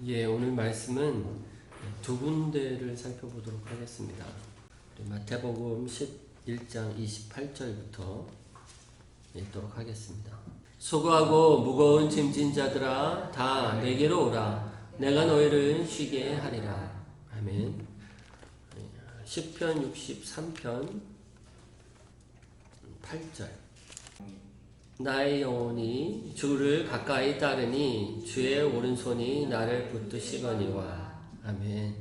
예, 오늘 말씀은 두 군데를 살펴보도록 하겠습니다. 마태복음 11장 28절부터 읽도록 하겠습니다. 수고하고 무거운 짐진 자들아 다 내게로 오라. 내가 너희를 쉬게 하리라. 아멘. 시편 63편 8절. 나의 영혼이 주를 가까이 따르니 주의 오른손이 나를 붙드시거니와. 아멘.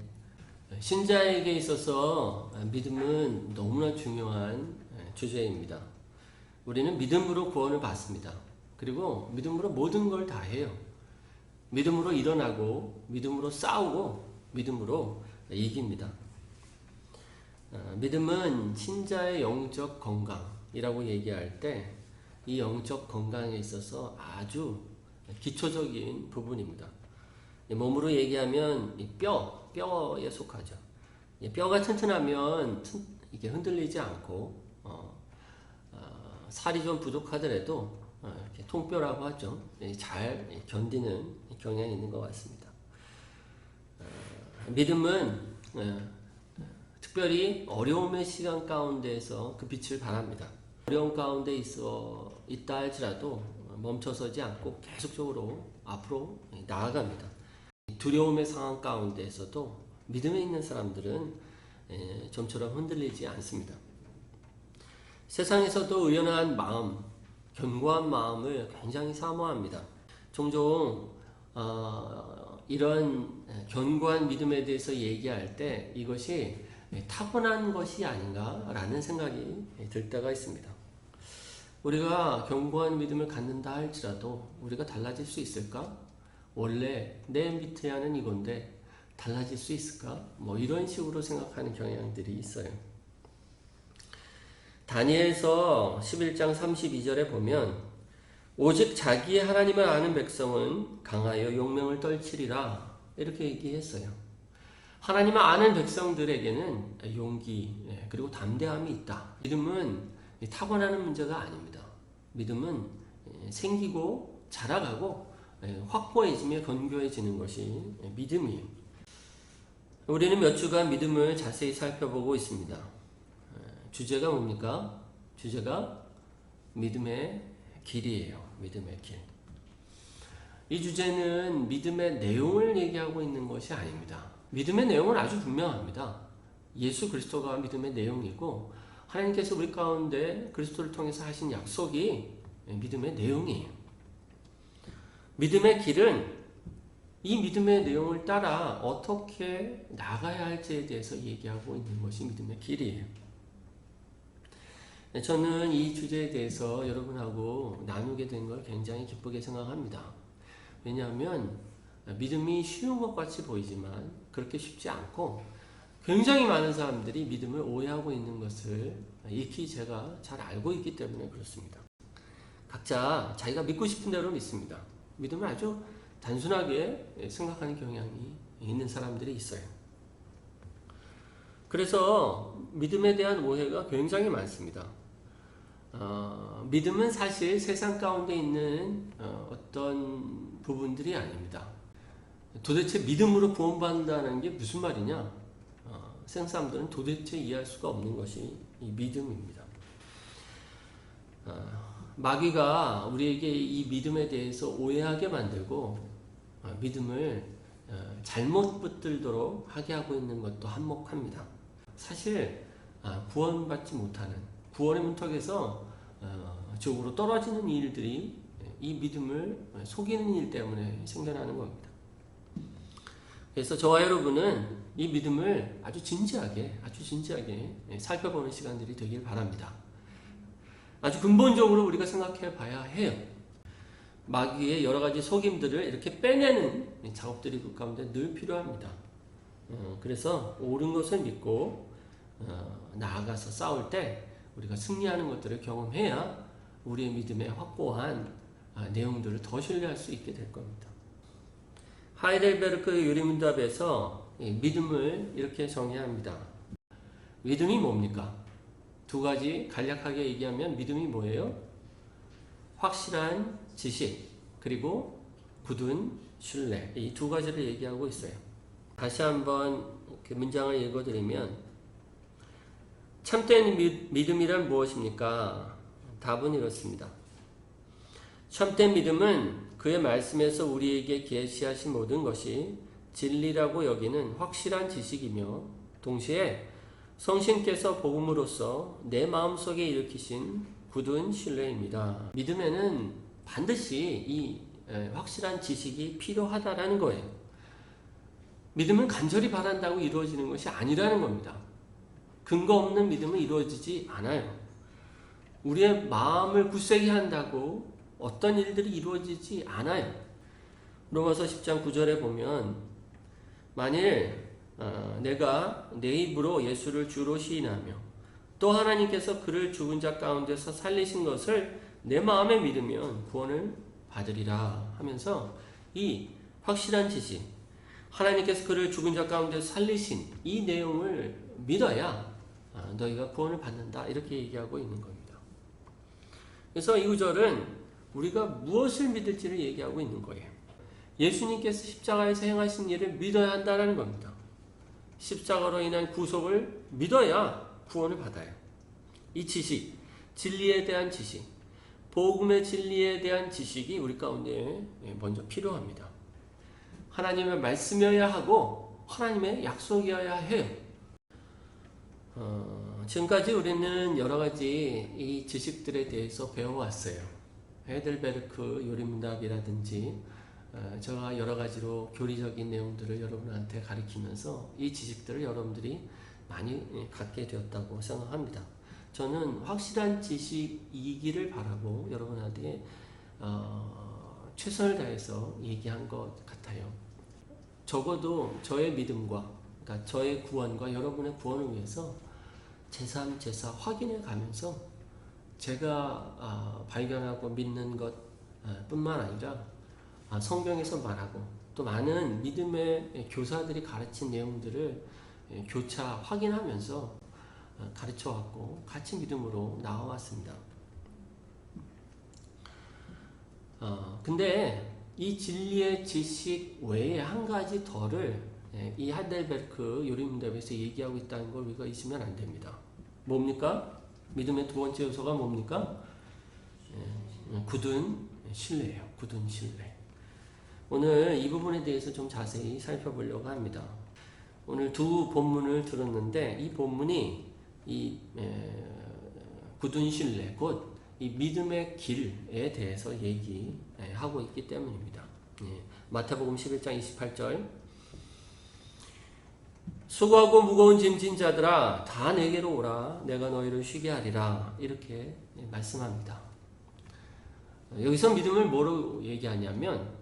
신자에게 있어서 믿음은 너무나 중요한 주제입니다. 우리는 믿음으로 구원을 받습니다. 그리고 믿음으로 모든 걸 다 해요. 믿음으로 일어나고 믿음으로 싸우고 믿음으로 이깁니다. 믿음은 신자의 영적 건강이라고 얘기할 때 이 영적 건강에 있어서 아주 기초적인 부분입니다. 몸으로 얘기하면 뼈에 속하죠. 뼈가 튼튼하면 이게 흔들리지 않고 살이 좀 부족하더라도 이렇게 통뼈라고 하죠. 잘 견디는 경향이 있는 것 같습니다. 믿음은 특별히 어려움의 시간 가운데에서 그 빛을 발합니다. 어려움 가운데 있다 할지라도 멈춰서지 않고 계속적으로 앞으로 나아갑니다. 두려움의 상황 가운데에서도 믿음에 있는 사람들은 좀처럼 흔들리지 않습니다. 세상에서도 의연한 마음, 견고한 마음을 굉장히 사모합니다. 종종 이런 견고한 믿음에 대해서 얘기할 때 이것이 타고난 것이 아닌가라는 생각이 들 때가 있습니다. 우리가 견고한 믿음을 갖는다 할지라도 우리가 달라질 수 있을까? 원래 내 밑에 하는 이건데 달라질 수 있을까? 이런 식으로 생각하는 경향들이 있어요. 다니엘서 11장 32절에 보면 오직 자기의 하나님을 아는 백성은 강하여 용명을 떨치리라 이렇게 얘기했어요. 하나님을 아는 백성들에게는 용기 그리고 담대함이 있다. 믿음은 타고나는 문제가 아닙니다. 믿음은 생기고 자라가고 확고해지며 건교해지는 것이 믿음이에요. 우리는 몇 주간 믿음을 자세히 살펴보고 있습니다. 주제가 뭡니까? 주제가 믿음의 길이에요. 믿음의 길. 이 주제는 믿음의 내용을 얘기하고 있는 것이 아닙니다. 믿음의 내용은 아주 분명합니다. 예수 그리스도가 믿음의 내용이고 하나님께서 우리 가운데 그리스도를 통해서 하신 약속이 믿음의 내용이에요. 믿음의 길은 이 믿음의 내용을 따라 어떻게 나가야 할지에 대해서 얘기하고 있는 것이 믿음의 길이에요. 저는 이 주제에 대해서 여러분하고 나누게 된 걸 굉장히 기쁘게 생각합니다. 왜냐하면 믿음이 쉬운 것 같이 보이지만 그렇게 쉽지 않고 굉장히 많은 사람들이 믿음을 오해하고 있는 것을 익히 제가 잘 알고 있기 때문에 그렇습니다. 각자 자기가 믿고 싶은 대로 믿습니다. 믿음을 아주 단순하게 생각하는 경향이 있는 사람들이 있어요. 그래서 믿음에 대한 오해가 굉장히 많습니다. 믿음은 사실 세상 가운데 있는 어떤 부분들이 아닙니다. 도대체 믿음으로 구원받는다는 게 무슨 말이냐? 세상 사람들은 도대체 이해할 수가 없는 것이 이 믿음입니다. 마귀가 우리에게 이 믿음에 대해서 오해하게 만들고 믿음을 잘못 붙들도록 하게 하고 있는 것도 한몫합니다. 사실 구원받지 못하는 구원의 문턱에서 쪽으로 떨어지는 일들이 이 믿음을 속이는 일 때문에 생겨나는 겁니다. 그래서 저와 여러분은 이 믿음을 아주 진지하게 살펴보는 시간들이 되길 바랍니다. 아주 근본적으로 우리가 생각해 봐야 해요. 마귀의 여러 가지 속임들을 이렇게 빼내는 작업들이 그 가운데 늘 필요합니다. 그래서 옳은 것을 믿고 나아가서 싸울 때 우리가 승리하는 것들을 경험해야 우리의 믿음의 확고한 내용들을 더 신뢰할 수 있게 될 겁니다. 하이델베르크 유리문답에서 믿음을 이렇게 정의합니다. 믿음이 뭡니까? 두 가지 간략하게 얘기하면 믿음이 뭐예요? 확실한 지식 그리고 굳은 신뢰, 이 두 가지를 얘기하고 있어요. 다시 한번 그 문장을 읽어드리면, 참된 믿음이란 무엇입니까? 답은 이렇습니다. 참된 믿음은 그의 말씀에서 우리에게 계시하신 모든 것이 진리라고 여기는 확실한 지식이며, 동시에 성신께서 복음으로써 내 마음속에 일으키신 굳은 신뢰입니다. 믿음에는 반드시 이 확실한 지식이 필요하다라는 거예요. 믿음은 간절히 바란다고 이루어지는 것이 아니라는 겁니다. 근거 없는 믿음은 이루어지지 않아요. 우리의 마음을 굳세게 한다고 어떤 일들이 이루어지지 않아요. 로마서 10장 9절에 보면, 만일 내가 내 입으로 예수를 주로 시인하며 또 하나님께서 그를 죽은 자 가운데서 살리신 것을 내 마음에 믿으면 구원을 받으리라 하면서, 이 확실한 지식, 하나님께서 그를 죽은 자 가운데서 살리신 이 내용을 믿어야 너희가 구원을 받는다, 이렇게 얘기하고 있는 겁니다. 그래서 이 구절은 우리가 무엇을 믿을지를 얘기하고 있는 거예요. 예수님께서 십자가에서 행하신 일을 믿어야 한다는 겁니다. 십자가로 인한 구속을 믿어야 구원을 받아요. 이 지식, 진리에 대한 지식, 복음의 진리에 대한 지식이 우리 가운데 먼저 필요합니다. 하나님의 말씀이어야 하고 하나님의 약속이어야 해요. 지금까지 우리는 여러 가지 이 지식들에 대해서 배워왔어요. 헤이델베르크 요리문답이라든지 제가 여러 가지로 교리적인 내용들을 여러분한테 가르치면서 이 지식들을 여러분들이 많이 갖게 되었다고 생각합니다. 저는 확실한 지식이기를 바라고 여러분한테 최선을 다해서 얘기한 것 같아요. 적어도 저의 믿음과, 그러니까 저의 구원과 여러분의 구원을 위해서 제3, 제4 확인해 가면서 제가 발견하고 믿는 것 뿐만 아니라 성경에서 말하고 또 많은 믿음의 교사들이 가르친 내용들을 교차 확인하면서 가르쳐왔고 같이 믿음으로 나와왔습니다. 근데 이 진리의 지식 외에 한 가지 더를 이 하이델베르크 요리문답에서 얘기하고 있다는 걸 우리가 잊으면 안 됩니다. 뭡니까? 믿음의 두 번째 요소가 뭡니까? 굳은 신뢰예요. 굳은 신뢰. 오늘 이 부분에 대해서 좀 자세히 살펴보려고 합니다. 오늘 두 본문을 들었는데 이 본문이 이 굳은 신뢰, 곧 이 믿음의 길에 대해서 얘기하고 있기 때문입니다. 마태복음 11장 28절, 수고하고 무거운 짐진 자들아 다 내게로 오라 내가 너희를 쉬게 하리라, 이렇게 말씀합니다. 여기서 믿음을 뭐로 얘기하냐면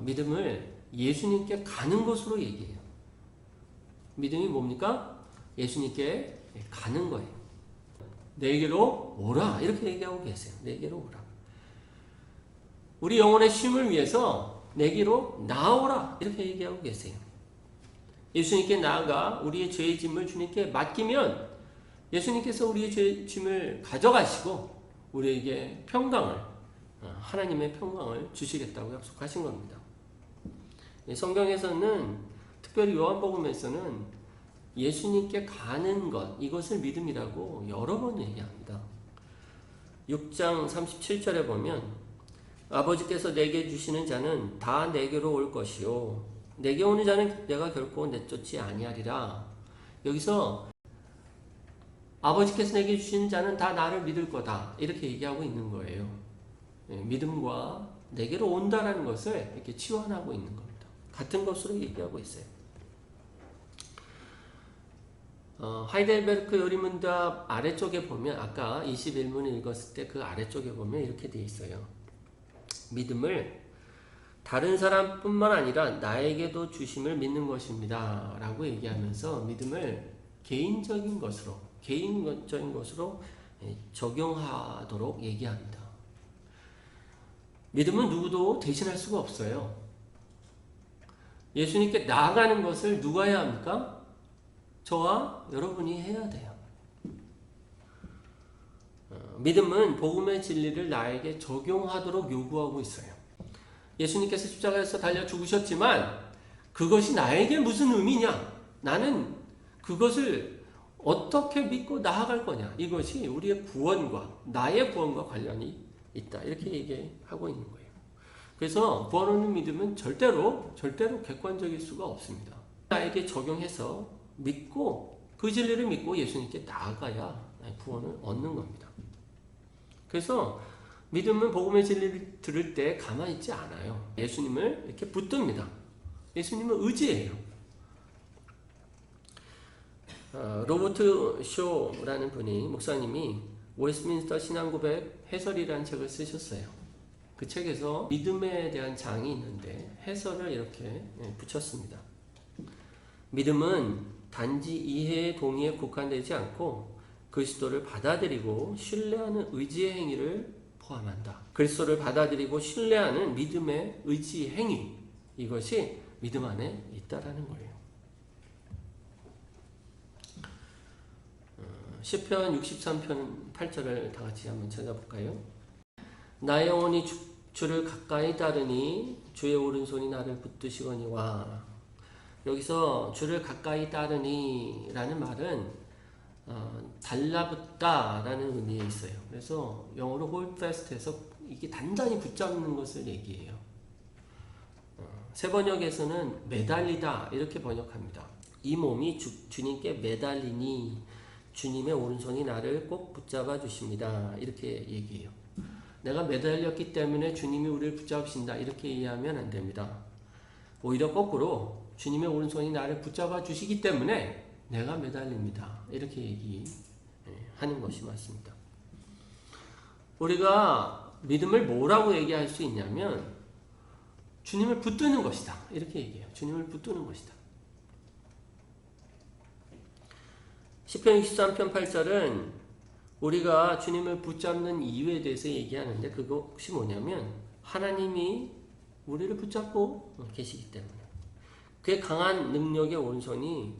믿음을 예수님께 가는 것으로 얘기해요. 믿음이 뭡니까? 예수님께 가는 거예요. 내게로 오라, 이렇게 얘기하고 계세요. 내게로 오라. 우리 영혼의 쉼을 위해서 내게로 나오라, 이렇게 얘기하고 계세요. 예수님께 나아가 우리의 죄의 짐을 주님께 맡기면 예수님께서 우리의 죄의 짐을 가져가시고 우리에게 평강을, 하나님의 평강을 주시겠다고 약속하신 겁니다. 성경에서는, 특별히 요한복음에서는 예수님께 가는 것, 이것을 믿음이라고 여러 번 얘기합니다. 6장 37절에 보면 아버지께서 내게 주시는 자는 다 내게로 올 것이요 내게 오는 자는 내가 결코 내쫓지 아니하리라. 여기서 아버지께서 내게 주시는 자는 다 나를 믿을 거다, 이렇게 얘기하고 있는 거예요. 믿음과 내게로 온다라는 것을 이렇게 치환하고 있는 겁니다. 같은 것으로 얘기하고 있어요. 하이델베르크 요리문답 아래쪽에 보면, 아까 21문 읽었을 때 그 아래쪽에 보면 이렇게 되어 있어요. 믿음을 다른 사람뿐만 아니라 나에게도 주심을 믿는 것입니다 라고 얘기하면서 믿음을 개인적인 것으로 적용하도록 얘기합니다. 믿음은 누구도 대신할 수가 없어요. 예수님께 나아가는 것을 누가 해야 합니까? 저와 여러분이 해야 돼요. 믿음은 복음의 진리를 나에게 적용하도록 요구하고 있어요. 예수님께서 십자가에서 달려 죽으셨지만 그것이 나에게 무슨 의미냐? 나는 그것을 어떻게 믿고 나아갈 거냐? 이것이 우리의 구원과 나의 구원과 관련이 있다. 이렇게 얘기하고 있는 거예요. 그래서 구원 얻는 믿음은 절대로 객관적일 수가 없습니다. 나에게 적용해서 믿고 그 진리를 믿고 예수님께 나아가야 구원을 얻는 겁니다. 그래서 믿음은 복음의 진리를 들을 때 가만히 있지 않아요. 예수님을 이렇게 붙듭니다. 예수님을 의지해요. 로버트 쇼라는 분이 목사님이 웨스트민스터 신앙고백 해설이라는 책을 쓰셨어요. 그 책에서 믿음에 대한 장이 있는데 해설을 이렇게 붙였습니다. 믿음은 단지 이해의 동의에 국한되지 않고 그리스도를 받아들이고 신뢰하는 의지의 행위를 포함한다. 그리스도를 받아들이고 신뢰하는 믿음의 의지 행위, 이것이 믿음 안에 있다라는 거예요. 시편 63편 8절을 다 같이 한번 찾아볼까요? 나의 영혼이 주를 가까이 따르니 주의 오른손이 나를 붙드시거니와. 여기서 주를 가까이 따르니 라는 말은 달라붙다 라는 의미에 있어요. 그래서 영어로 hold fast해서 이게 단단히 붙잡는 것을 얘기해요. 세번역에서는 매달리다 이렇게 번역합니다. 이 몸이 주님께 매달리니 주님의 오른손이 나를 꼭 붙잡아 주십니다. 이렇게 얘기해요. 내가 매달렸기 때문에 주님이 우리를 붙잡으신다 이렇게 이해하면 안 됩니다. 오히려 거꾸로 주님의 오른손이 나를 붙잡아 주시기 때문에 내가 매달립니다. 이렇게 얘기하는 것이 맞습니다. 우리가 믿음을 뭐라고 얘기할 수 있냐면 주님을 붙드는 것이다. 이렇게 얘기해요. 주님을 붙드는 것이다. 시편 63편 8절은 우리가 주님을 붙잡는 이유에 대해서 얘기하는데 그것이 뭐냐면 하나님이 우리를 붙잡고 계시기 때문에 그의 강한 능력의 오른손이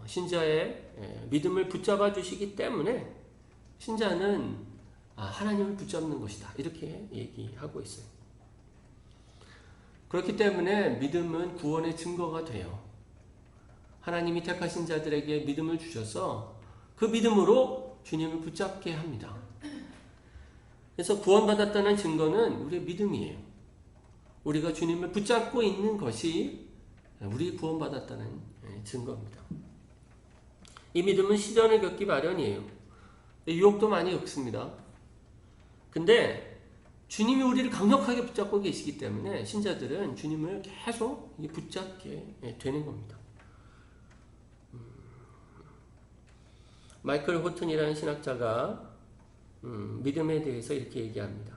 신자의 믿음을 붙잡아 주시기 때문에 신자는 하나님을 붙잡는 것이다. 이렇게 얘기하고 있어요. 그렇기 때문에 믿음은 구원의 증거가 돼요. 하나님이 택하신 자들에게 믿음을 주셔서 그 믿음으로 주님을 붙잡게 합니다. 그래서 구원받았다는 증거는 우리의 믿음이에요. 우리가 주님을 붙잡고 있는 것이 우리 구원받았다는 증거입니다. 이 믿음은 시련을 겪기 마련이에요. 유혹도 많이 겪습니다. 근데 주님이 우리를 강력하게 붙잡고 계시기 때문에 신자들은 주님을 계속 붙잡게 되는 겁니다. 마이클 호튼이라는 신학자가 믿음에 대해서 이렇게 얘기합니다.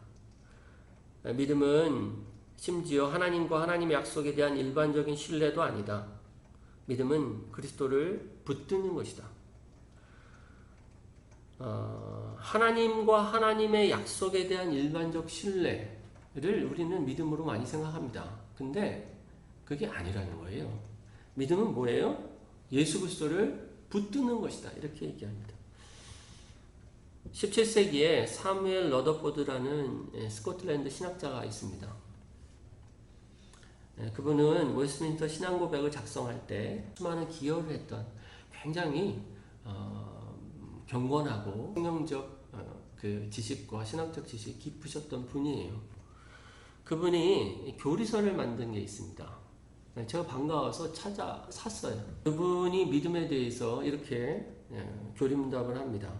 믿음은 심지어 하나님과 하나님의 약속에 대한 일반적인 신뢰도 아니다. 믿음은 그리스도를 붙드는 것이다. 하나님과 하나님의 약속에 대한 일반적 신뢰를 우리는 믿음으로 많이 생각합니다. 근데 그게 아니라는 거예요. 믿음은 뭐예요? 예수 그리스도를 붙드는 것이다. 이렇게 얘기합니다. 17세기에 사무엘 러더포드라는 스코틀랜드 신학자가 있습니다. 그분은 웨스트민스터 신앙고백을 작성할 때 수많은 기여를 했던 굉장히 경건하고 성경적 그 지식과 신학적 지식이 깊으셨던 분이에요. 그분이 교리서를 만든 게 있습니다. 제가 반가워서 샀어요. 그분이 믿음에 대해서 이렇게 교리문답을 합니다.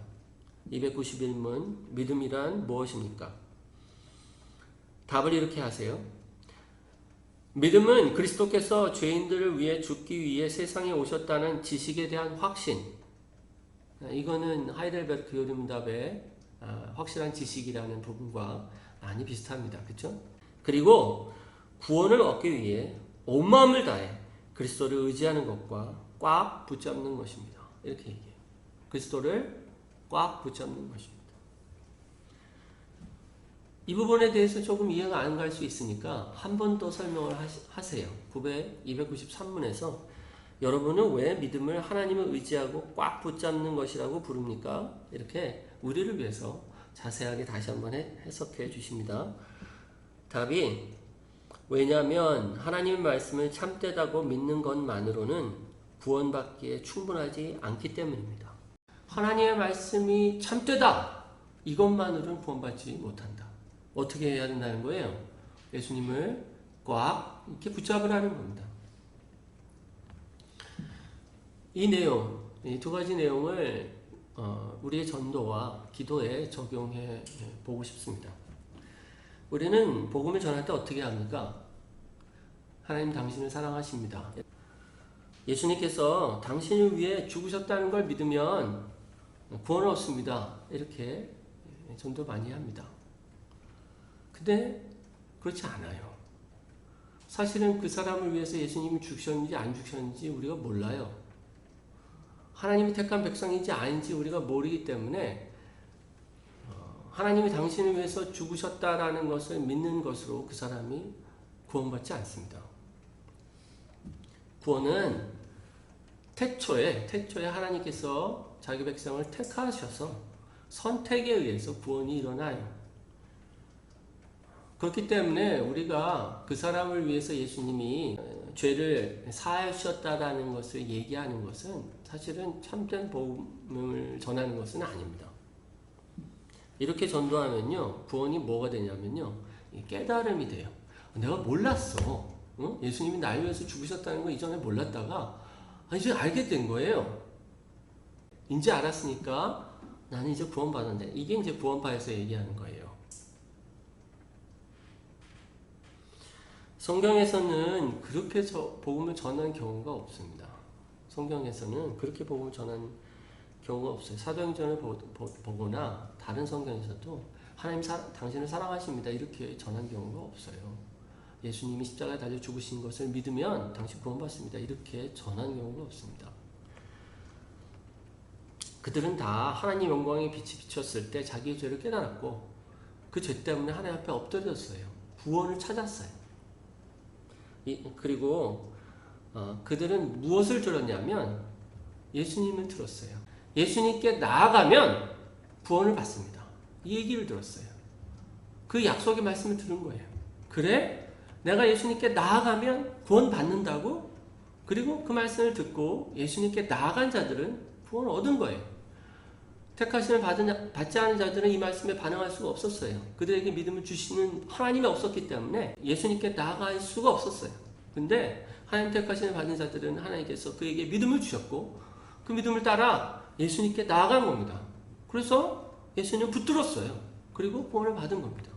291문 믿음이란 무엇입니까? 답을 이렇게 하세요. 믿음은 그리스도께서 죄인들을 위해 죽기 위해 세상에 오셨다는 지식에 대한 확신. 이거는 하이델베르크 교리문답의 확실한 지식이라는 부분과 많이 비슷합니다. 그렇죠? 그리고 구원을 얻기 위해 온 마음을 다해 그리스도를 의지하는 것과 꽉 붙잡는 것입니다. 이렇게 얘기해요. 그리스도를 꽉 붙잡는 것입니다. 이 부분에 대해서 조금 이해가 안 갈 수 있으니까 한 번 더 설명을 하세요. 293문에서 여러분은 왜 믿음을 하나님을 의지하고 꽉 붙잡는 것이라고 부릅니까? 이렇게 우리를 위해서 자세하게 다시 한번 해석해 주십니다. 답이 왜냐하면 하나님의 말씀을 참되다고 믿는 것만으로는 구원받기에 충분하지 않기 때문입니다. 하나님의 말씀이 참되다! 이것만으로는 구원받지 못한다. 어떻게 해야 된다는 거예요? 예수님을 꽉 이렇게 붙잡으라는 겁니다. 이 내용, 이 두 가지 내용을 우리의 전도와 기도에 적용해 보고 싶습니다. 우리는 복음을 전할 때 어떻게 합니까? 하나님 당신을 사랑하십니다. 예수님께서 당신을 위해 죽으셨다는 걸 믿으면 구원을 얻습니다. 이렇게 전도 많이 합니다. 근데 그렇지 않아요. 사실은 그 사람을 위해서 예수님이 죽으셨는지 안 죽으셨는지 우리가 몰라요. 하나님이 택한 백성인지 아닌지 우리가 모르기 때문에 하나님이 당신을 위해서 죽으셨다라는 것을 믿는 것으로 그 사람이 구원받지 않습니다. 구원은 태초에 하나님께서 자기 백성을 택하셔서 선택에 의해서 구원이 일어나요. 그렇기 때문에 우리가 그 사람을 위해서 예수님이 죄를 사하셨다라는 것을 얘기하는 것은 사실은 참된 복음을 전하는 것은 아닙니다. 이렇게 전도하면요, 구원이 뭐가 되냐면요, 깨달음이 돼요. 내가 몰랐어. 예수님이 나를 위해서 죽으셨다는 거 이전에 몰랐다가 이제 알게 된 거예요. 이제 알았으니까 나는 이제 구원받았네. 이게 이제 구원파에서 얘기하는 거예요. 성경에서는 그렇게 복음을 전한 경우가 없습니다. 성경에서는 그렇게 복음을 전한 경우가 없어요. 사도행전을 보거나 다른 성경에서도 하나님 당신을 사랑하십니다. 이렇게 전한 경우가 없어요. 예수님이 십자가에 달려 죽으신 것을 믿으면 당신 구원받습니다. 이렇게 전한 경우가 없습니다. 그들은 다 하나님 영광의 빛이 비쳤을 때 자기의 죄를 깨달았고 그 죄 때문에 하나님 앞에 엎드렸어요. 구원을 찾았어요. 그리고 그들은 무엇을 들었냐면 예수님을 들었어요. 예수님께 나아가면 구원을 받습니다. 이 얘기를 들었어요. 그 약속의 말씀을 들은 거예요. 그래? 내가 예수님께 나아가면 구원 받는다고? 그리고 그 말씀을 듣고 예수님께 나아간 자들은 구원을 얻은 거예요. 택하심을 받지 않은 자들은 이 말씀에 반응할 수가 없었어요. 그들에게 믿음을 주시는 하나님이 없었기 때문에 예수님께 나아갈 수가 없었어요. 근데 하나님 택하심을 받은 자들은 하나님께서 그에게 믿음을 주셨고 그 믿음을 따라 예수님께 나아간 겁니다. 그래서 예수님을 붙들었어요. 그리고 구원을 받은 겁니다.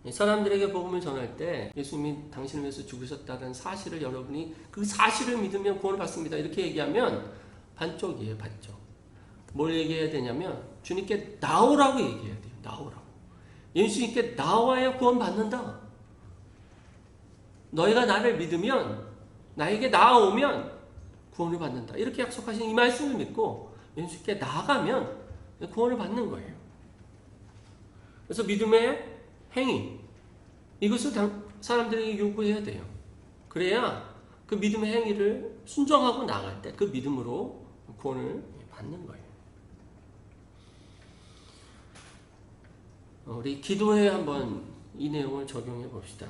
사람들에게 복음을 전할 때 예수님이 당신을 위해서 죽으셨다는 사실을 여러분이 그 사실을 믿으면 구원을 받습니다. 이렇게 얘기하면 반쪽이에요. 반쪽. 뭘 얘기해야 되냐면 주님께 나오라고 얘기해야 돼요. 나오라고. 예수님께 나와야 구원 받는다. 너희가 나를 믿으면 나에게 나아오면 구원을 받는다. 이렇게 약속하신 이 말씀을 믿고 예수님께 나아가면 구원을 받는 거예요. 그래서 믿음의 행위, 이것을 사람들에게 요구해야 돼요. 그래야 그 믿음의 행위를 순종하고 나갈 때 그 믿음으로 구원을 받는 거예요. 우리 기도에 한번 이 내용을 적용해 봅시다.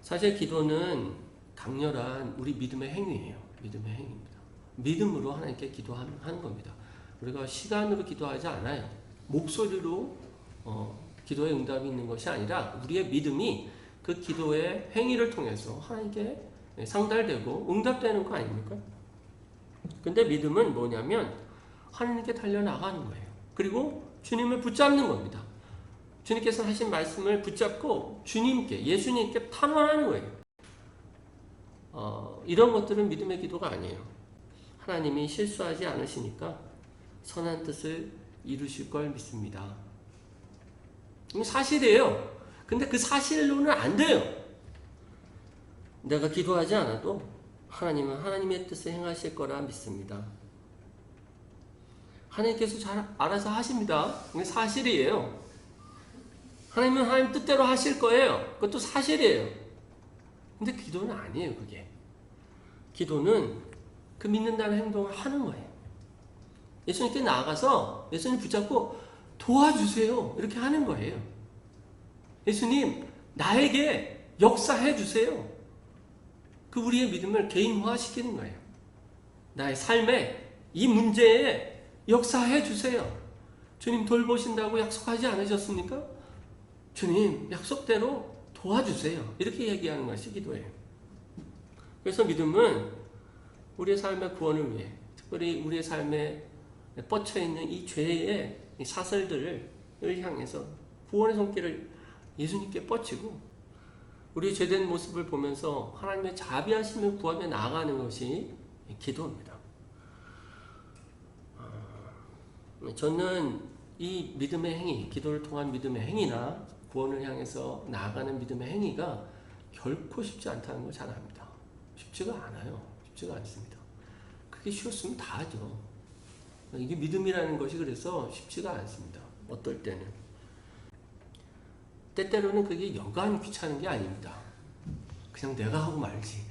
사실 기도는 강렬한 우리 믿음의 행위예요. 믿음의 행위입니다. 믿음으로 하나님께 기도하는 겁니다. 우리가 시간으로 기도하지 않아요. 목소리로 기도의 응답이 있는 것이 아니라 우리의 믿음이 그 기도의 행위를 통해서 하나님께 상달되고 응답되는 거 아닙니까? 근데 믿음은 뭐냐면 하나님께 달려나가는 거예요. 그리고 주님을 붙잡는 겁니다. 주님께서 하신 말씀을 붙잡고 주님께, 예수님께 탄원하는 거예요. 이런 것들은 믿음의 기도가 아니에요. 하나님이 실수하지 않으시니까 선한 뜻을 이루실 걸 믿습니다. 이건 사실이에요. 근데 그 사실로는 안 돼요. 내가 기도하지 않아도 하나님은 하나님의 뜻을 행하실 거라 믿습니다. 하나님께서 잘 알아서 하십니다. 이게 사실이에요. 하나님은 하나님 뜻대로 하실 거예요. 그것도 사실이에요. 근데 기도는 아니에요, 그게. 기도는 그 믿는다는 행동을 하는 거예요. 예수님께 나아가서 예수님 붙잡고 도와주세요. 이렇게 하는 거예요. 예수님, 나에게 역사해 주세요. 그 우리의 믿음을 개인화시키는 거예요. 나의 삶에 이 문제에 역사해 주세요. 주님 돌보신다고 약속하지 않으셨습니까? 주님 약속대로 도와주세요. 이렇게 얘기하는 것이 기도예요. 그래서 믿음은 우리의 삶의 구원을 위해, 특별히 우리의 삶에 뻗쳐있는 이 죄의 사슬들을 향해서 구원의 손길을 예수님께 뻗치고 우리의 죄된 모습을 보면서 하나님의 자비하심을 구하며 나아가는 것이 기도입니다. 저는 이 믿음의 행위, 기도를 통한 믿음의 행위나 구원을 향해서 나아가는 믿음의 행위가 결코 쉽지 않다는 걸 잘 압니다. 쉽지가 않아요. 쉽지가 않습니다. 그게 쉬웠으면 다 하죠. 이게 믿음이라는 것이 그래서 쉽지가 않습니다. 어떨 때는. 때때로는 그게 여간 귀찮은 게 아닙니다. 그냥 내가 하고 말지.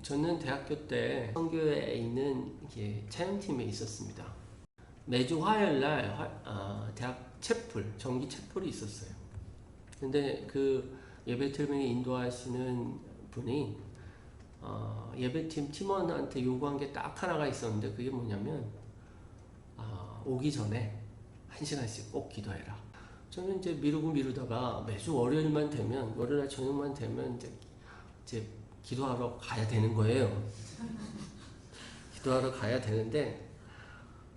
저는 대학교 때 성교회에 있는 차영팀에 있었습니다. 매주 화요일날 대학 채플, 정기 채플이 있었어요. 근데 그 예배팀을 인도하시는 분이 예배팀 팀원한테 요구한 게 딱 하나가 있었는데 그게 뭐냐면 오기 전에 1시간씩 꼭 기도해라. 저는 이제 미루다가 매주 월요일날 저녁만 되면 이제 기도하러 가야 되는 거예요. 기도하러 가야 되는데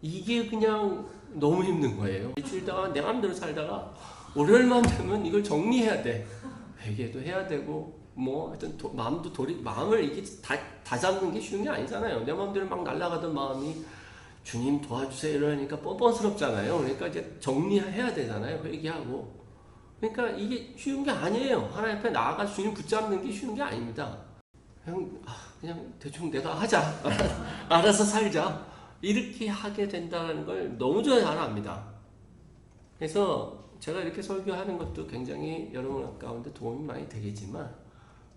이게 그냥 너무 힘든 거예요. 일주일 동안 내 마음대로 살다가 월요일만 되면 이걸 정리해야 돼. 회개도 해야 되고 하여튼 마음을 이렇게 다 잡는 게 쉬운 게 아니잖아요. 내 마음대로 막 날아가던 마음이 주님 도와주세요 이러니까 뻔뻔스럽잖아요. 그러니까 이제 정리해야 되잖아요. 회개하고. 그러니까 이게 쉬운 게 아니에요. 하나님 앞에 나아가서 주님 붙잡는 게 쉬운 게 아닙니다. 그냥 대충 내가 하자. 알아서 살자. 이렇게 하게 된다는 걸 너무 잘 압니다. 그래서 제가 이렇게 설교하는 것도 굉장히 여러분 가운데 도움이 많이 되겠지만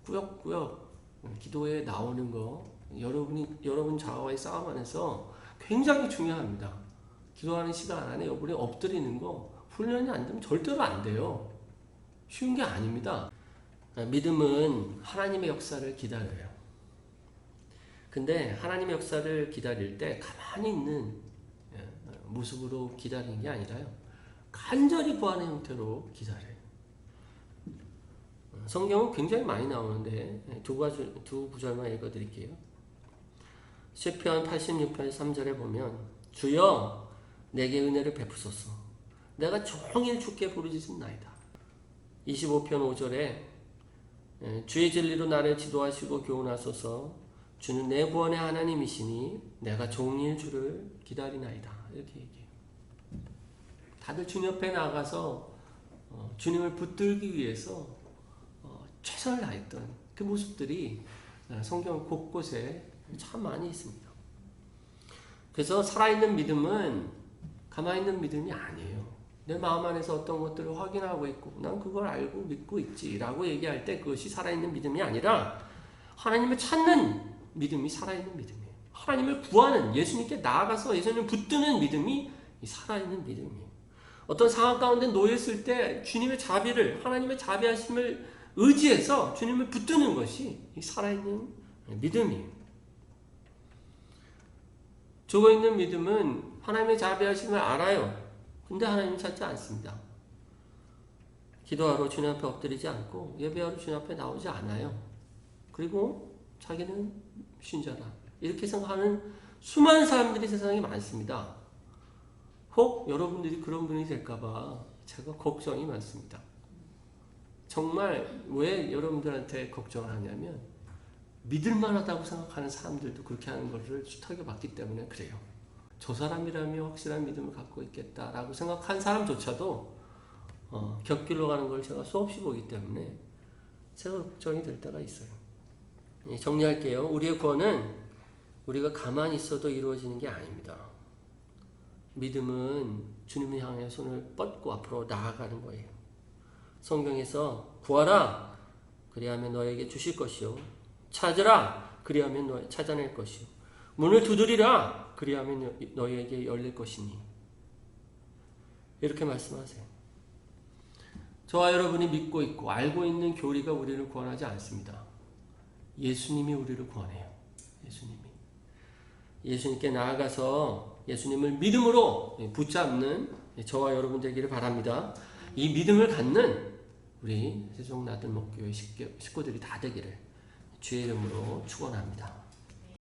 꾸역꾸역 기도에 나오는 거 여러분 자아와의 싸움 안에서 굉장히 중요합니다. 기도하는 시간 안에 여러분이 엎드리는 거 훈련이 안 되면 절대로 안 돼요. 쉬운 게 아닙니다. 믿음은 하나님의 역사를 기다려요. 근데 하나님의 역사를 기다릴 때 가만히 있는 모습으로 기다리는 게 아니라요. 간절히 구하는 형태로 기다려요. 성경은 굉장히 많이 나오는데 두 구절만 읽어드릴게요. 시편 86편 3절에 보면 주여 내게 은혜를 베푸소서 내가 종일 주께 부르짖음나이다. 25편 5절에 주의 진리로 나를 지도하시고 교훈하소서 주는 내 구원의 하나님이시니 내가 종일 주를 기다리나이다. 이렇게 얘기해요. 다들 주님 옆에 나가서 주님을 붙들기 위해서 최선을 다했던 그 모습들이 성경 곳곳에 참 많이 있습니다. 그래서 살아있는 믿음은 가만히 있는 믿음이 아니에요. 내 마음 안에서 어떤 것들을 확인하고 있고 난 그걸 알고 믿고 있지 라고 얘기할 때 그것이 살아있는 믿음이 아니라 하나님을 찾는 믿음이 살아있는 믿음이에요. 하나님을 구하는 예수님께 나아가서 예수님을 붙드는 믿음이 살아있는 믿음이에요. 어떤 상황 가운데 놓였을 때 주님의 자비를 하나님의 자비하심을 의지해서 주님을 붙드는 것이 살아있는 믿음이에요. 죽어있는 믿음은 하나님의 자비하심을 알아요. 근데 하나님 찾지 않습니다. 기도하러 주님 앞에 엎드리지 않고 예배하러 주님 앞에 나오지 않아요. 그리고 자기는 신자다. 이렇게 생각하는 수많은 사람들이 세상에 많습니다. 혹 여러분들이 그런 분이 될까봐 제가 걱정이 많습니다. 정말 왜 여러분들한테 걱정을 하냐면 믿을만하다고 생각하는 사람들도 그렇게 하는 것을 숱하게 봤기 때문에 그래요. 저 사람이라면 확실한 믿음을 갖고 있겠다라고 생각한 사람조차도 곁길로 가는 걸 제가 수없이 보기 때문에 제가 걱정이 될 때가 있어요. 정리할게요. 우리의 구원은 우리가 가만히 있어도 이루어지는 게 아닙니다. 믿음은 주님을 향해 손을 뻗고 앞으로 나아가는 거예요. 성경에서 구하라 그리하면 너에게 주실 것이요 찾으라 그리하면 너 찾아낼 것이요 문을 두드리라 그리하면 너에게 열릴 것이니 이렇게 말씀하세요. 저와 여러분이 믿고 있고 알고 있는 교리가 우리를 구원하지 않습니다. 예수님이 우리를 구원해요. 예수님께 나아가서 예수님을 믿음으로 붙잡는 저와 여러분 되기를 바랍니다. 이 믿음을 갖는 우리 세종나들목교회 식구들이 다 되기를 주의 이름으로 축원합니다.